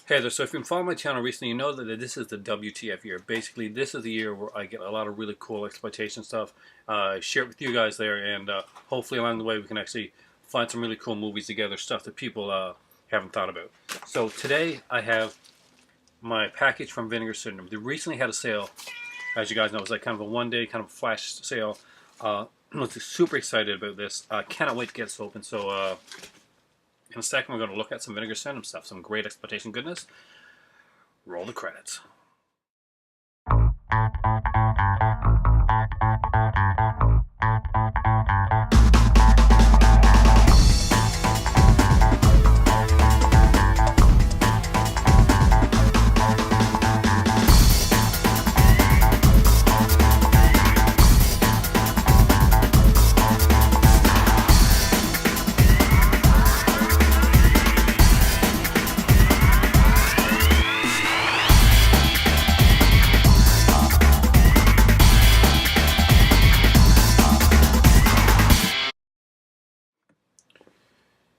Hey there, so if you've been following my channel recently, you know that this is the WTF year. Basically, this is the year where I get a lot of really cool exploitation stuff, share it with you guys there, and hopefully along the way we can actually find some really cool movies together, stuff that people haven't thought about. So today I have my package from Vinegar Syndrome. They recently had a sale, as you guys know. It was like kind of a one-day kind of flash sale. I'm super excited about this. I cannot wait to get this open, so in a second, we're going to look at some Vinegar Syndrome stuff, some great exploitation goodness. Roll the credits.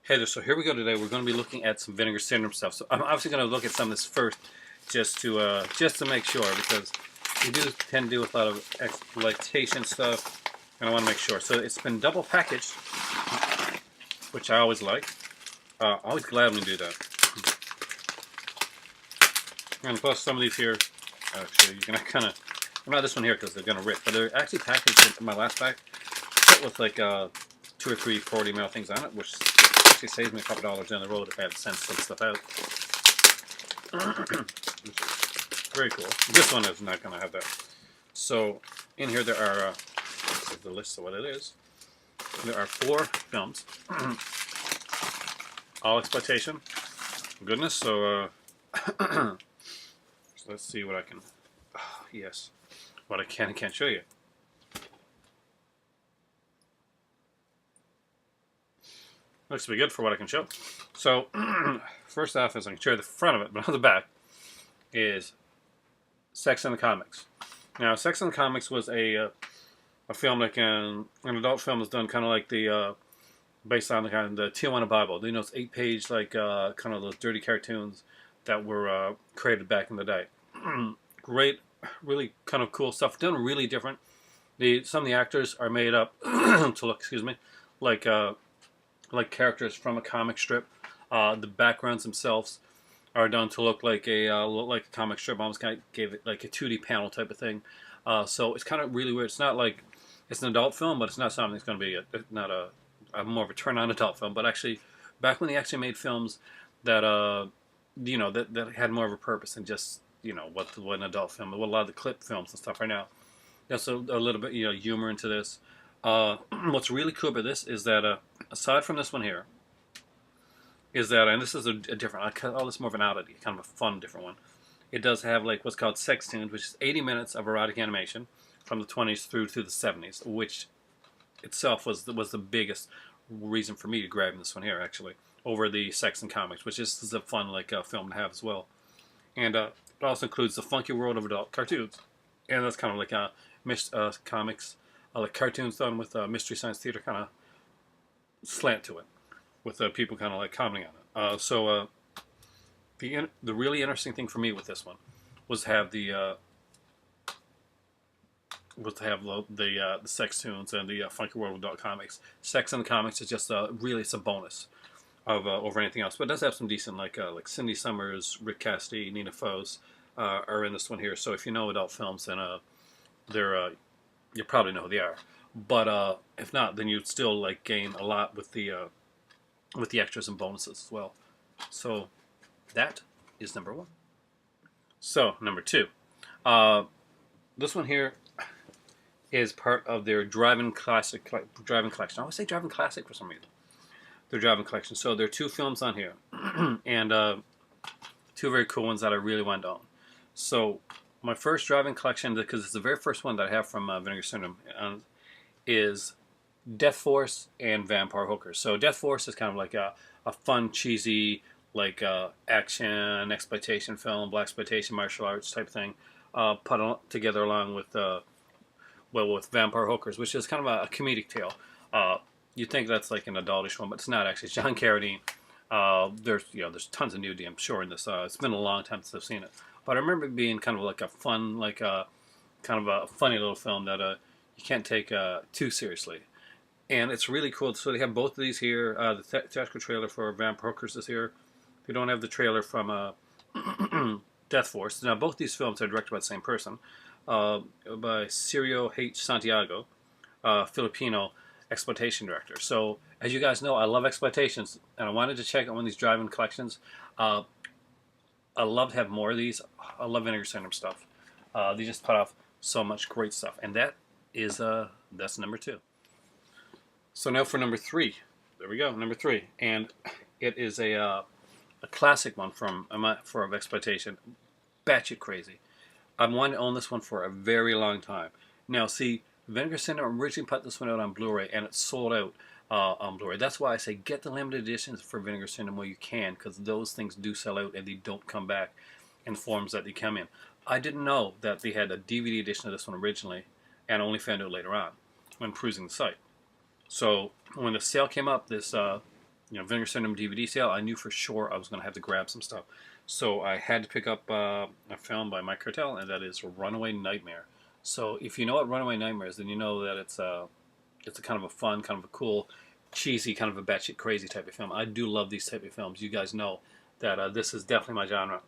Hey there, so here we go today. We're going to be looking at some Vinegar Syndrome stuff. So I'm obviously going to look at some of this first just to make sure, because we do tend to do a lot of exploitation stuff, and I want to make sure. So it's been double packaged, which I always like. Always glad when we do that. And plus some of these here, actually, you're going to kind of, not this one here because they're going to rip, but they're actually packaged in my last pack with like 2 or 3 40 ml things on it, which actually saves me a couple dollars down the road if I had to send some stuff out. Very cool. This one is not going to have that. So in here there are, this is the list of what it is. There are 4 films, all exploitation. Goodness. So, so let's see what I can. Oh, yes, what I can and can't show you. Looks to be good for what I can show. So, first off is I can show you the front of it, but on the back is Sex in the Comics. Now, Sex in the Comics was a film like an adult film that's done kind of like the based on the kind of the Tijuana Bible. You know, it's 8-page like kind of those dirty cartoons that were created back in the day. Great, really kind of cool stuff. Done really different. Some of the actors are made up to look, like characters from a comic strip. The backgrounds themselves are done to look like a comic strip. I almost kind of gave it like a 2D panel type of thing. So it's kind of really weird. It's not like it's an adult film, but it's not something that's going to be not a more of a turn-on adult film. But actually, back when they actually made films that that had more of a purpose than just what an adult film. What a lot of the clip films and stuff right now. There's a little bit humor into this. What's really cool about this is that aside from this one here, is that, and this is a different, I call this more of an oddity, kind of a fun different one. It does have like what's called sex tunes, which is 80 minutes of erotic animation from the 20s through to the 70s, which itself was the biggest reason for me to grab this one here, actually, over the Sex and Comics, which is a fun film to have as well. And it also includes the funky world of adult cartoons, and that's kind of like comics, like cartoons done with Mystery Science Theater kind of slant to it, with people kind of like commenting on it. So the really interesting thing for me with this one was to have the sex tunes and the funky world of adult comics. Sex in the Comics is just really, it's a bonus of over anything else, but it does have some decent like Cindy Summers, Rick Cassidy, Nina Foes are in this one here. So if you know adult films, then they're you probably know who they are. But if not, then you'd still like gain a lot with the extras and bonuses as well. So that is number 1. So number 2, this one here is part of their driving collection. I always say driving classic for some reason. Their driving collection. So there are 2 films on here, and 2 very cool ones that I really want to own. So my first driving collection, because it's the very first one that I have from Vinegar Syndrome, is Death Force and Vampire Hookers. So Death Force is kind of like a fun, cheesy, like action, exploitation film, blaxploitation, martial arts type thing, put together along with with Vampire Hookers, which is kind of a comedic tale. You'd think that's like an adultish one, but it's not actually. It's John Carradine There's tons of nudity, I'm sure, in this. It's been a long time since I've seen it, but I remember it being kind of like a fun, like kind of a funny little film that you can't take too seriously. And it's really cool. So they have both of these here. The theatrical trailer for Vamp Hookers is here. They don't have the trailer from Death Force. Now both these films are directed by the same person, by Cirio H. Santiago, Filipino exploitation director. So as you guys know, I love exploitations, and I wanted to check out one of these drive-in collections. Uh, I love to have more of these. I love Vinegar Syndrome stuff. They just put off so much great stuff, and that's number 2. So now for number 3. There we go, number 3, and it is a classic one for exploitation. Batshit crazy. I've wanted to own this one for a very long time. Now, see, Vinegar Syndrome originally put this one out on Blu-ray, and it sold out on Blu-ray. That's why I say get the limited editions for Vinegar Syndrome while you can, because those things do sell out and they don't come back in forms that they come in. I didn't know that they had a DVD edition of this one originally, and only found out later on when perusing the site. So when the sale came up, this Vinegar Syndrome DVD sale, I knew for sure I was going to have to grab some stuff. So I had to pick up a film by Mike Cartel, and that is Runaway Nightmare. So if you know what Runaway Nightmare is, then you know that it's a kind of a fun, kind of a cool, cheesy, kind of a batshit crazy type of film. I do love these type of films. You guys know that this is definitely my genre.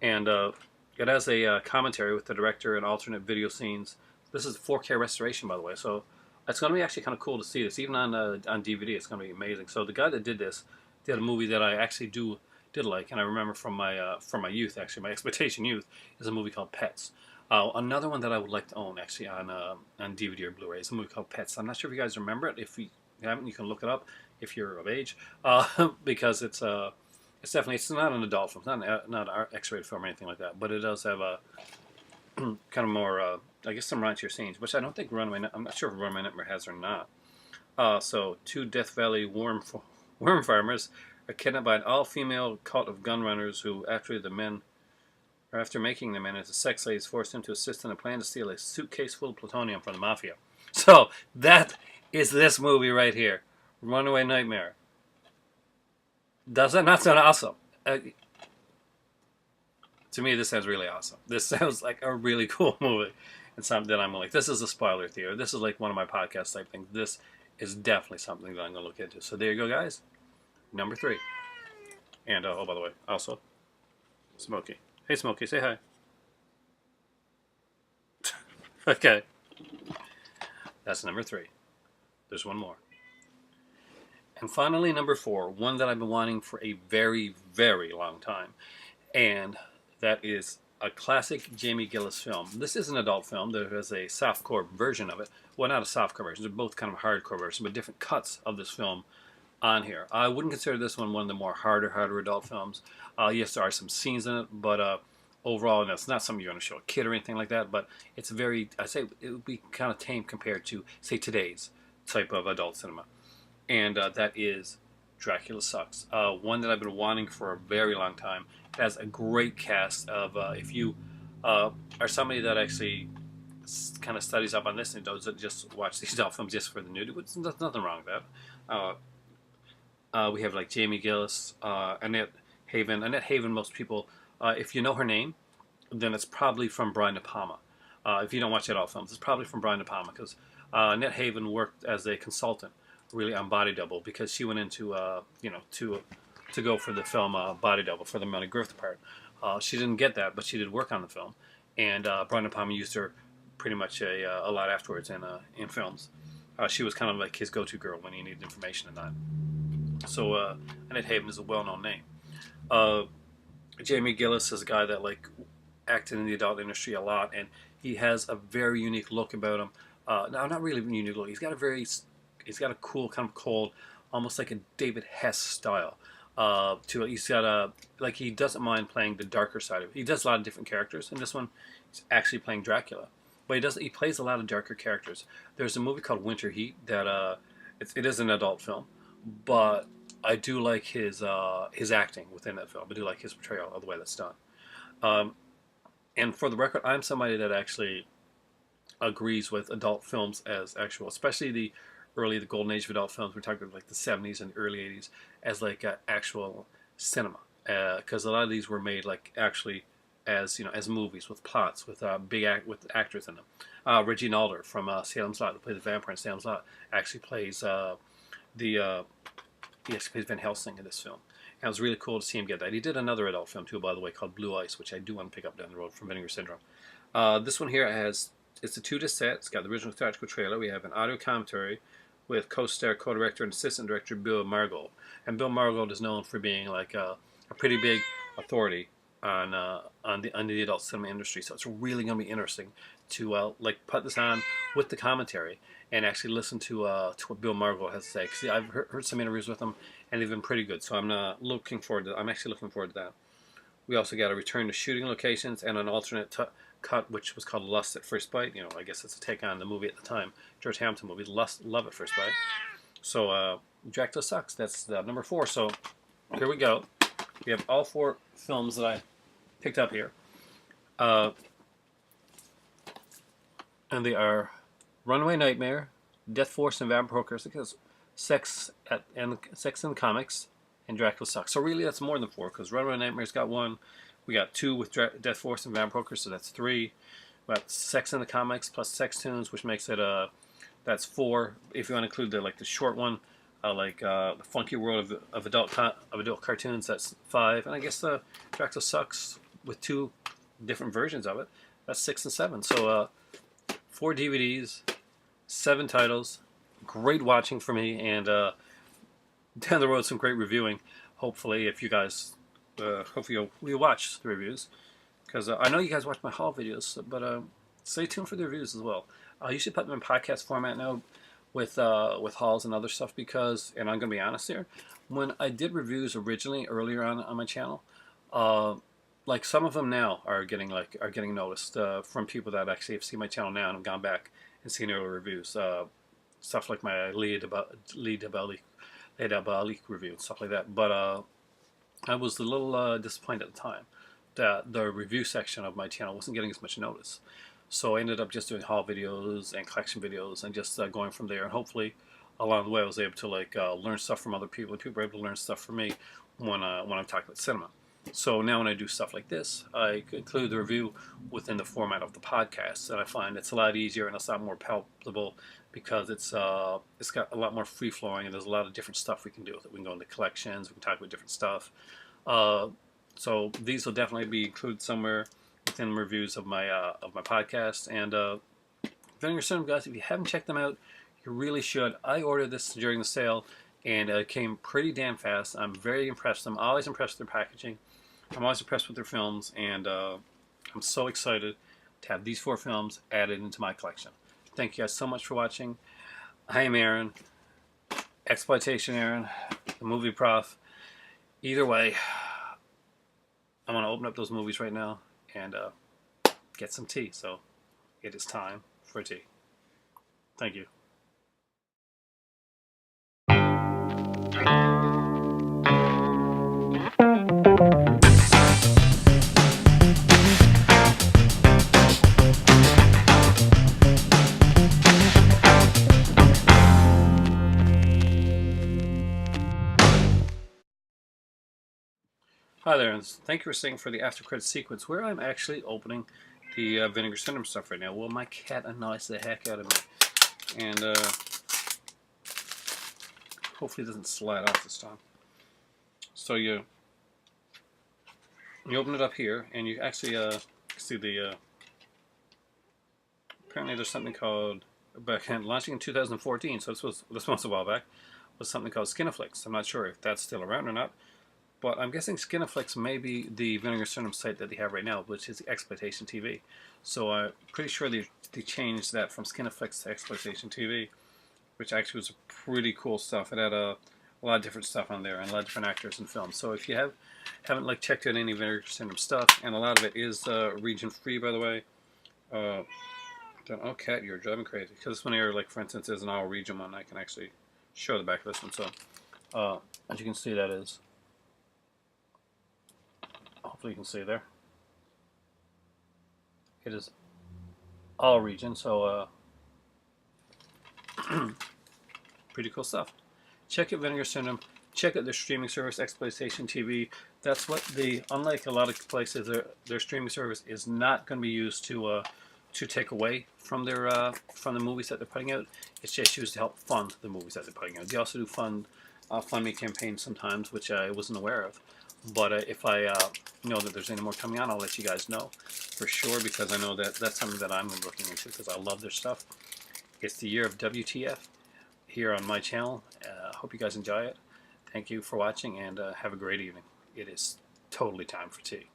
And it has a commentary with the director and alternate video scenes. This is 4K restoration, by the way, so it's going to be actually kind of cool to see this. Even on DVD, it's going to be amazing. So the guy that did this did a movie that I actually did like, and I remember from my youth, actually, my exploitation youth, is a movie called Pets. Another one that I would like to own, actually, on DVD or Blu-ray is a movie called Pets. I'm not sure if you guys remember it. If you haven't, you can look it up if you're of age, because it's definitely, it's not an adult film, it's not an X-rated film or anything like that, but it does have a kind of more, I guess, some raunchier scenes, which I don't think I'm not sure if Runaway Nightmare has or not. So 2 Death Valley worm farmers are kidnapped by an all-female cult of gun runners who, after making the men into sex slaves, forced them to assist in a plan to steal a suitcase full of plutonium from the mafia. So that is this movie right here, Runaway Nightmare. Does that not sound awesome? To me, this sounds really awesome. This sounds like a really cool movie. And something that I'm like, this is a spoiler theater. This is like one of my podcast type things. This is definitely something that I'm going to look into. So there you go, guys. Number 3. And, oh, by the way, also, Smokey. Hey, Smokey, say hi. Okay. That's number 3. There's one more. And finally, number 4, one that I've been wanting for a very, very long time. And that is a classic Jamie Gillis film. This is an adult film. There is a softcore version of it. Well, not a softcore version. They're both kind of hardcore versions, but different cuts of this film on here. I wouldn't consider this one of the more harder adult films. Yes, there are some scenes in it, but overall, and it's not something you're going to show a kid or anything like that, but it's I say it would be kind of tame compared to, say, today's type of adult cinema. And that is Dracula Sucks. One that I've been wanting for a very long time. It has a great cast of, if you are somebody that actually kind of studies up on this and doesn't just watch these adult films just for the nudity, there's nothing wrong with that. We have like Jamie Gillis, Annette Haven. Annette Haven, most people, if you know her name, then it's probably from Brian De Palma. If you don't watch adult films, it's probably from Brian De Palma, because Annette Haven worked as a consultant really on Body Double, because she went into to go for the film Body Double for the Melanie Griffith part. She didn't get that, but she did work on the film, and Brian De Palma used her pretty much a lot afterwards in films. She was kind of like his go-to girl when he needed information and that. So Annette Haven is a well-known name. Jamie Gillis is a guy that like acted in the adult industry a lot, and he has a very unique look about him. No, not really a unique look. He's got a cool, kind of cold, almost like a David Hess style. He's got he doesn't mind playing the darker side of it. He does a lot of different characters. In this one, he's actually playing Dracula, but he plays a lot of darker characters. There's a movie called Winter Heat that it is an adult film, but I do like his acting within that film. I do like his portrayal of the way that's done. And for the record, I'm somebody that actually agrees with adult films as actual, especially the early the golden age of adult films. We're talking like the 70s and early 80s as like actual cinema, because a lot of these were made like actually as as movies with plots with with actors in them. Reggie Nalder from Salem's Lot, who plays the vampire in Salem's Lot, actually plays the he actually plays Van Helsing in this film. And it was really cool to see him get that. He did another adult film too, by the way, called Blue Ice, which I do want to pick up down the road from Vinegar Syndrome. This one here it's a 2-disc set. It's got the original theatrical trailer. We have an audio commentary with co-star, co-director, and assistant director Bill Margold. And Bill Margold is known for being like a pretty big authority on the adult cinema industry. So it's really going to be interesting to like put this on with the commentary and actually listen to what Bill Margold has to say. Because I've heard some interviews with him, and they've been pretty good. So I'm actually looking forward to that. We also got a return to shooting locations and an alternate cut, which was called Lust at First Bite. I guess it's a take on the movie at the time, George Hamilton movie, Love at First Bite. So Dracula Sucks. That's number 4. So here we go. We have all 4 films that I picked up here. And they are Runaway Nightmare, Death Force, and Vampire Hookers, because Sex in the Comics, and Dracula Sucks. So really that's more than 4, because Runaway Nightmare's got 1. We got 2 with Death Force and Vampire Hookers, so that's 3. We got Sex in the Comics plus Sex Tunes, which makes it that's 4. If you want to include the short one, the Funky World of adult cartoons, that's 5. And I guess the Dracula Sucks with 2 different versions of it, that's 6 and 7. So 4 DVDs, 7 titles, great watching for me, and down the road some great reviewing. Hopefully, if you guys, hopefully you'll watch the reviews, because I know you guys watch my haul videos, but stay tuned for the reviews as well. I usually put them in podcast format now, with hauls and other stuff, because, and I'm gonna be honest here, when I did reviews originally earlier on my channel, like some of them now are getting noticed from people that actually have seen my channel now and have gone back and seen earlier reviews. Stuff like my Lead Abali review and stuff like that. But I was a little disappointed at the time that the review section of my channel wasn't getting as much notice. So I ended up just doing haul videos and collection videos and just going from there. And hopefully, along the way, I was able to learn stuff from other people, and people were able to learn stuff from me when I'm talking about cinema. So now when I do stuff like this, I include the review within the format of the podcast, and I find it's a lot easier and it's a lot more palatable, because it's got a lot more free flowing, and there's a lot of different stuff we can do with it. We can go into collections, we can talk about different stuff. So these will definitely be included somewhere within reviews of my podcast. And Vinegar Syndrome, guys, if you haven't checked them out, you really should. I ordered this during the sale, and it came pretty damn fast. I'm very impressed. I'm always impressed with their packaging. I'm always impressed with their films, and I'm so excited to have these 4 films added into my collection. Thank you guys so much for watching. I am Aaron, Exploitation Aaron, the movie prof. Either way, I'm going to open up those movies right now and get some tea. So it is time for tea. Thank you. Hi there, and thank you for staying for the after credits sequence, where I'm actually opening the Vinegar Syndrome stuff right now. Well, my cat annoys the heck out of me, and hopefully it doesn't slide off this time. So you open it up here, and you actually see the apparently there's something called, launching in 2014, so this was a while back, was something called Skinaflix. I'm not sure if that's still around or not. But I'm guessing Skinaflix may be the Vinegar Syndrome site that they have right now, which is the Exploitation TV. So I'm pretty sure they changed that from Skinaflix to Exploitation TV, which actually was pretty cool stuff. It had a lot of different stuff on there and a lot of different actors and films. So if you haven't checked out any Vinegar Syndrome stuff, and a lot of it is region free, by the way. Oh, cat, you're driving crazy. Because this one here, for instance, is an all region one. I can actually show the back of this one. So as you can see, that is. Hopefully you can see there. It is all region, so pretty cool stuff. Check out Vinegar Syndrome. Check out their streaming service, Exploitation TV. That's what unlike a lot of places, their streaming service is not going to be used to take away from from the movies that they're putting out. It's just used to help fund the movies that they're putting out. They also do fund me campaigns sometimes, which I wasn't aware of. But if I know that there's any more coming on, I'll let you guys know for sure, because I know that that's something that I'm looking into because I love their stuff. It's the year of WTF here on my channel. Hope you guys enjoy it. Thank you for watching, and have a great evening. It is totally time for tea.